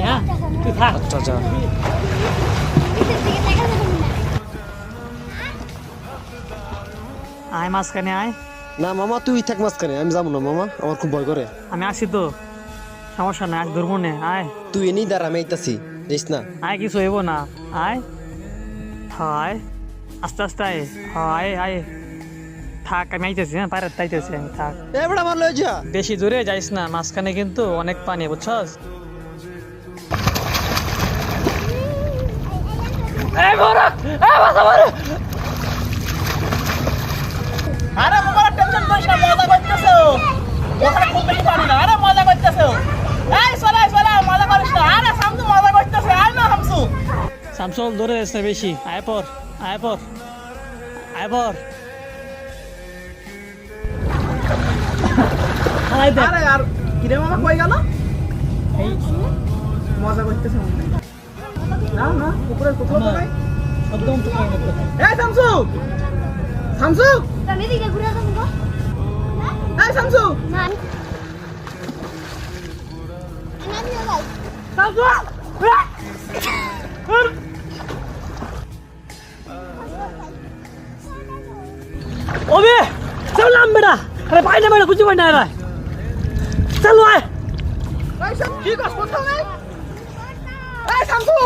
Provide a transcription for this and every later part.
হ্যাঁ তুই থাক। আচ্ছা যা। আয় মাঝখানে আয়। না মামা তুই থাক মাঝখানে, আমি যাবো না মামা, আমার খুব ভয় করে। আমি আসি তো, সমস্যা নাই, আজ ধরবো নে। আয় তুই এনেই দাঁড়া, আমি আইতাছি, যাইস না। আয়, কিছু হইব না। আয় হয় আস্তে আস্তে আয়। হয় আয় থাক, আমি আইতেছি। হ্যাঁ পায়রাতে আইতেছি আমি, থাক। এবার আমার লয়ে যা। বেশি দূরে যাইস না, মাঝখানে কিন্তু অনেক পানি, বুঝছস? আরে বাবা টেনশন করিস না, মজা করতেছো। ওখানে খুব বেশি পানি না। আরে মজা করতেছো। এই চলে চলে, মজা করিস না। আরে শামসু মজা করতেছে, আয় না শামসু। শামসুল দূরে যাস না বেশি। আয় পর, আয় পর, আয় পর। আয় দেখ। আরে আর কিরে মামা কই গেল? এই মজা করতেছে মনে হয়। না না, উপরে কোথাও তো নাই। একদম তো পানি নেই। এই শামসু, শামসু, আমি দিকে ঘুরে যাবো গো। এই শামসু, না আমি যাই। শামসু। ওবে চল বেটা, আরে ভাই না বেটা, খুঁজে পাই না। আরে চল আয়। এই শামসু, কি কস কোথাও নাই? এই শামসু,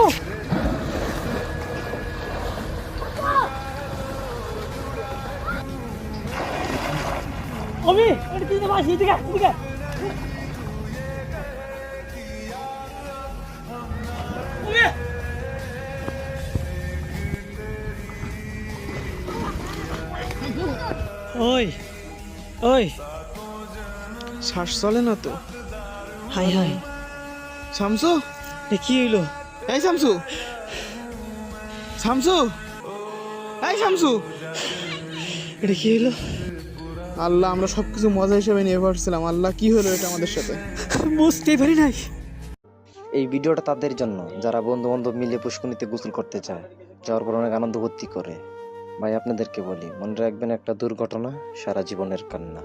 ওবে এটা কি না বাসি, এদিকে এদিকে। ওবে ওই ওই শ্বাস চলে না তো। হাই হাই, শামসু, এ কি হইলো? এই শামসু, শামসু, এই শামসু। এটা কি হইলো? আল্লাহ, আমরা সবকিছু মজা হিসেবে নিয়ে ভাবছিলাম। আল্লাহ, কি হলো এটা আমাদের সাথে? বুঝতেই পারি নাই। এই ভিডিওটা তাদের জন্য যারা বন্ধু বান্ধব মিলে পুষ্করণীতে গোসল করতে চায়, যাওয়ার পর অনেক আনন্দ ভর্তি করে। ভাই আপনাদেরকে বলি, মনে রাখবেন একটা দুর্ঘটনা সারা জীবনের কান্না।